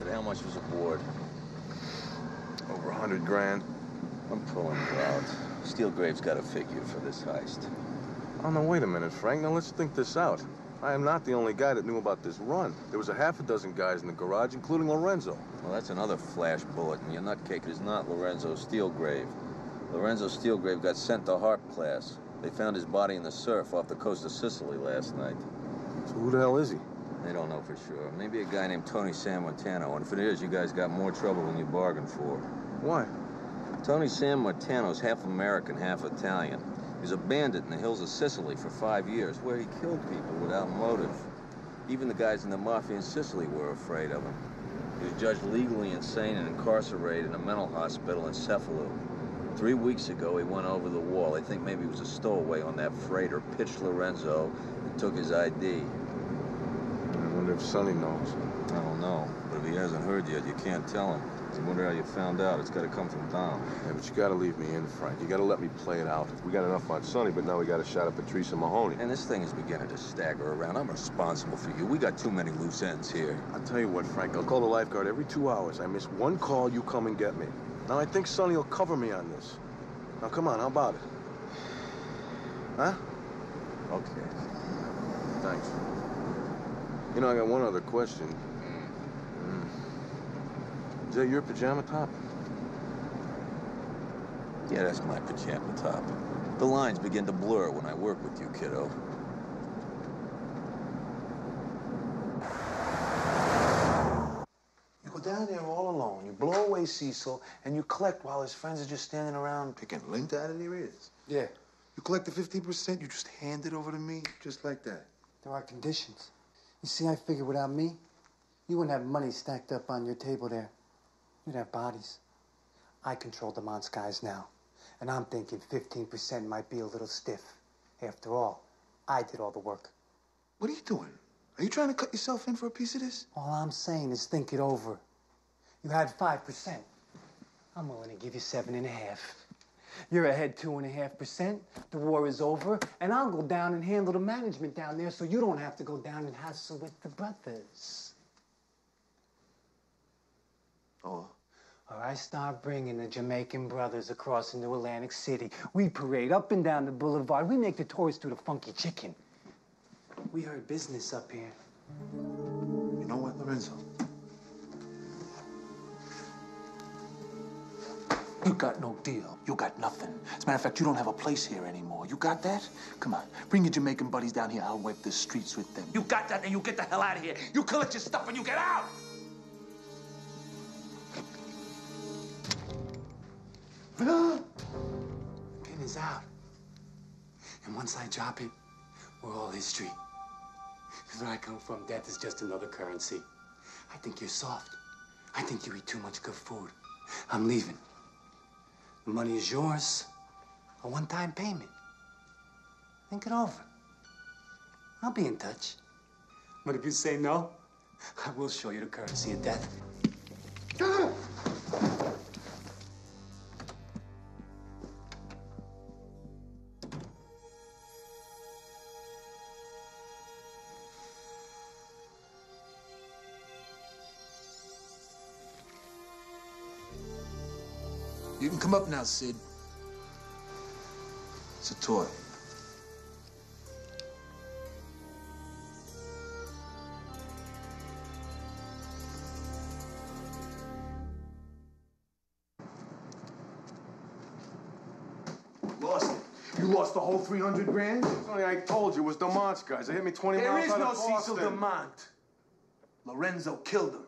How much was aboard? Over 100 grand. I'm pulling you out. Steelgrave's got a figure for this heist. Oh, no, wait a minute, Frank. Now, let's think this out. I am not the only guy that knew about this run. There was a half a dozen guys in the garage, including Lorenzo. Well, that's another flash bullet, and your nutcake is not Lorenzo Steelgrave. Lorenzo Steelgrave got sent to Harp class. They found his body in the surf off the coast of Sicily last night. So who the hell is he? They don't know for sure. Maybe a guy named Tony Sammartano, and if it is, you guys got more trouble than you bargained for. Why? Tony Sammartano's half American, half Italian. He was a bandit in the hills of Sicily for 5 years, where he killed people without motive. Even the guys in the mafia in Sicily were afraid of him. He was judged legally insane and incarcerated in a mental hospital in Cefalu. 3 weeks ago, he went over the wall. They think maybe he was a stowaway on that freighter, pitched Lorenzo, and took his ID. I wonder if Sonny knows. I don't know, but if he hasn't heard yet, you can't tell him. I wonder how you found out. It's got to come from Tom. Yeah, but you got to leave me in, Frank. You got to let me play it out. We got enough on Sonny, but now we got a shot at Patrice and Mahoney. And this thing is beginning to stagger around. I'm responsible for you. We got too many loose ends here. I'll tell you what, Frank. I'll call the lifeguard every 2 hours. I miss one call, you come and get me. Now, I think Sonny will cover me on this. Now, come on, how about it? Huh? Okay. Thanks. You know, I got one other question. Is that your pajama top? Yeah, that's my pajama top. The lines begin to blur when I work with you, kiddo. You go down there all alone, you blow away Cecil, and you collect while his friends are just standing around picking lint out of their ears. Yeah. You collect the 15%, you just hand it over to me, just like that. There are conditions. You see, I figure without me, you wouldn't have money stacked up on your table there. You'd have bodies. I control the Mons guys now, and I'm thinking 15% might be a little stiff. After all, I did all the work. What are you doing? Are you trying to cut yourself in for a piece of this? All I'm saying is think it over. You had 5%. I'm willing to give you 7.5. You're ahead 2.5%. The war is over, and I'll go down and handle the management down there so you don't have to go down and hassle with the brothers. Oh. Or I start bringing the Jamaican brothers across into Atlantic City. We parade up and down the boulevard. We make the tourists do the funky chicken. We heard business up here. You know what, Lorenzo? You got no deal. You got nothing. As a matter of fact, you don't have a place here anymore. You got that? Come on, bring your Jamaican buddies down here. I'll wipe the streets with them. You got that, then you get the hell out of here. You collect your stuff and you get out! Pin is out. And once I drop it, we're all history. Because where I come from, death is just another currency. I think you're soft. I think you eat too much good food. I'm leaving. The money is yours. A one-time payment. Think it over. I'll be in touch. But if you say no, I will show you the currency of death. You can come up now, Sid. It's a toy. Lost it. You lost the whole 300 grand? Sonny, I told you, it was the Mons guys. They hit me 20 There miles is out no of Boston. Cecil DeMont. Lorenzo killed him.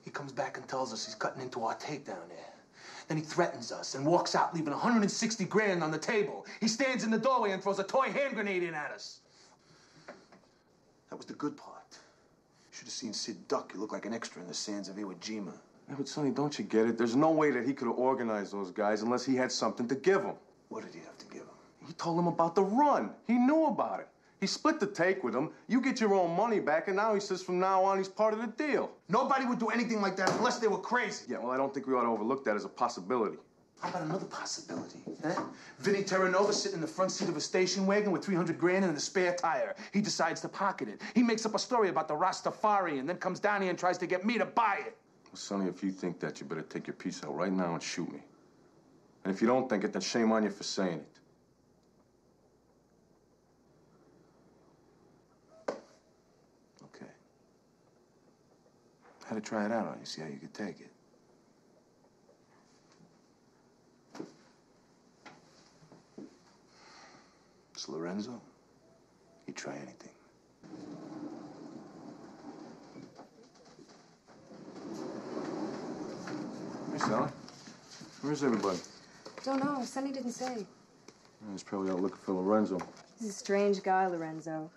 He comes back and tells us he's cutting into our tape down there. Then he threatens us and walks out, leaving 160 grand on the table. He stands in the doorway and throws a toy hand grenade in at us. That was the good part. You should have seen Sid duck. You look like an extra in the sands of Iwo Jima. Yeah, but Sonny, don't you get it? There's no way that he could have organized those guys unless he had something to give them. What did he have to give him? He told them about the run. He knew about it. He split the take with them. You get your own money back, and now he says from now on he's part of the deal. Nobody would do anything like that unless they were crazy. Yeah, well, I don't think we ought to overlook that as a possibility. How about another possibility, huh? Vinny Terranova sitting in the front seat of a station wagon with 300 grand and a spare tire. He decides to pocket it. He makes up a story about the Rastafari and then comes down here and tries to get me to buy it. Well, Sonny, if you think that, you better take your piece out right now and shoot me. And if you don't think it, then shame on you for saying it. Okay. I had to try it out on you, see how you could take it. It's Lorenzo. He'd try anything. Hey, Sally. Where's everybody? Don't know. Sonny didn't say. He's probably out looking for Lorenzo. He's a strange guy, Lorenzo.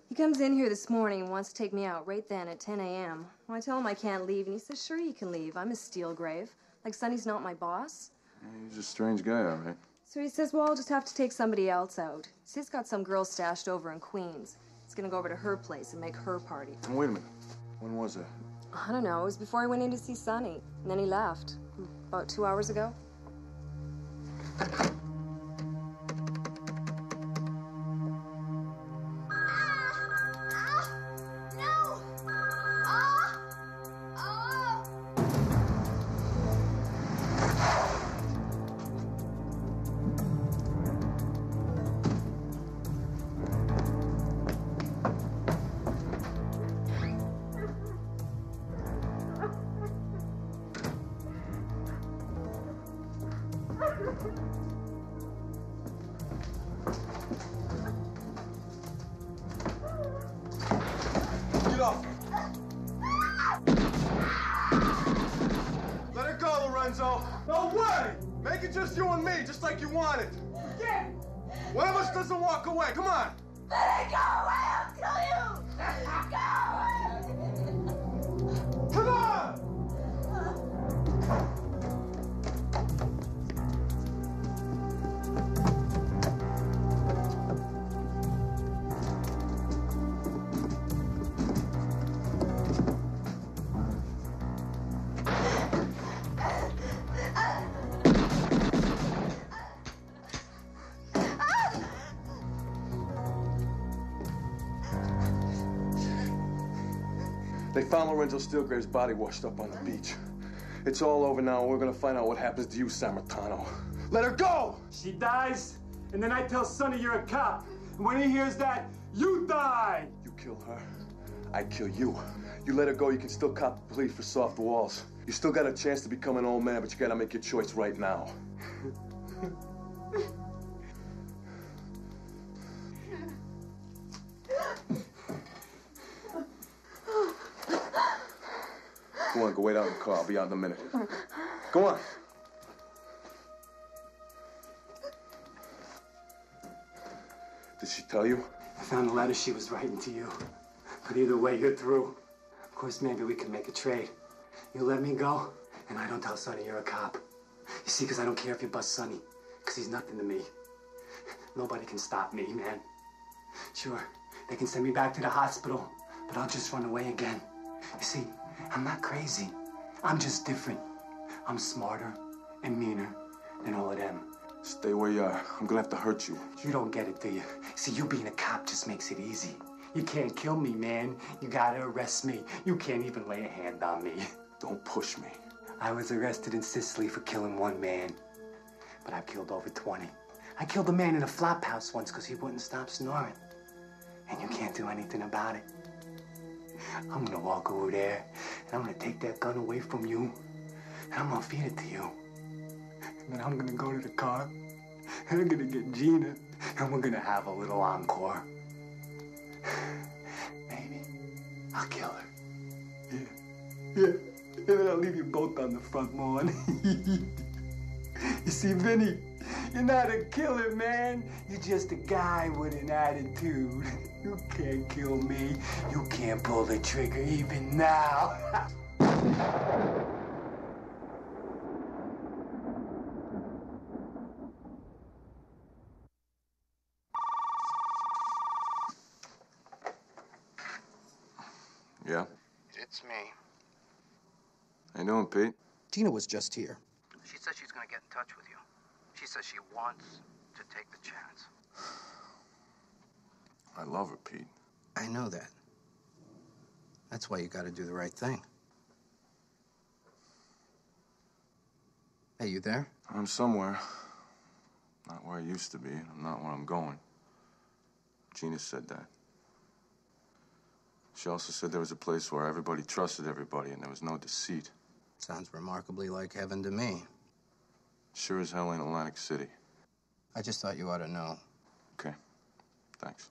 He comes in here this morning and wants to take me out right then at 10 a.m. Well, I tell him I can't leave, and he says, sure you can leave. I'm his Steelgrave. Like Sonny's not my boss. Yeah, he's a strange guy, all right. So he says, well, I'll just have to take somebody else out. He's got some girl stashed over in Queens. He's gonna go over to her place and make her party. Oh, wait a minute. When was that? I don't know. It was before I went in to see Sonny. And then he left. About 2 hours ago. Get off! Let her go, Lorenzo! No way! Make it just you and me, just like you wanted. Yeah. One of us doesn't walk away, come on! Let it go away, I'll kill you! Go away! Come on! They found Lorenzo Steelgrave's body washed up on the beach. It's all over now, and we're gonna find out what happens to you, Sammartano. Let her go! She dies, and then I tell Sonny you're a cop. And when he hears that, you die! You kill her, I kill you. You let her go, you can still cop the plea for soft walls. You still got a chance to become an old man, but you gotta make your choice right now. Go on, go wait out in the car. I'll be out in a minute. Go on. Did she tell you? I found the letter she was writing to you. But either way, you're through. Of course, maybe we can make a trade. You let me go, and I don't tell Sonny you're a cop. You see, because I don't care if you bust Sonny, because he's nothing to me. Nobody can stop me, man. Sure, they can send me back to the hospital, but I'll just run away again. You see, I'm not crazy. I'm just different. I'm smarter and meaner than all of them. Stay where you are. I'm gonna have to hurt you. You don't get it, do you? See, you being a cop just makes it easy. You can't kill me, man. You gotta arrest me. You can't even lay a hand on me. Don't push me. I was arrested in Sicily for killing one man, but I've killed over 20. I killed a man in a flop house once because he wouldn't stop snoring. And you can't do anything about it. I'm gonna walk over there, and I'm gonna take that gun away from you, and I'm gonna feed it to you. And then I'm gonna go to the car, and I'm gonna get Gina, and we're gonna have a little encore. Maybe I'll kill her. Yeah. And then I'll leave you both on the front lawn. You see, Vinny, you're not a killer, man. You're just a guy with an attitude. You can't kill me. You can't pull the trigger even now. Yeah? It's me. How you doing, Pete? Tina was just here. She says she's gonna get in touch with you. She says she wants to take the chance. I love her, Pete. I know that. That's why you gotta do the right thing. Hey, you there? I'm somewhere. Not where I used to be, and I'm not where I'm going. Gina said that. She also said there was a place where everybody trusted everybody and there was no deceit. Sounds remarkably like heaven to me. Sure as hell ain't Atlantic City. I just thought you ought to know. Okay. Thanks.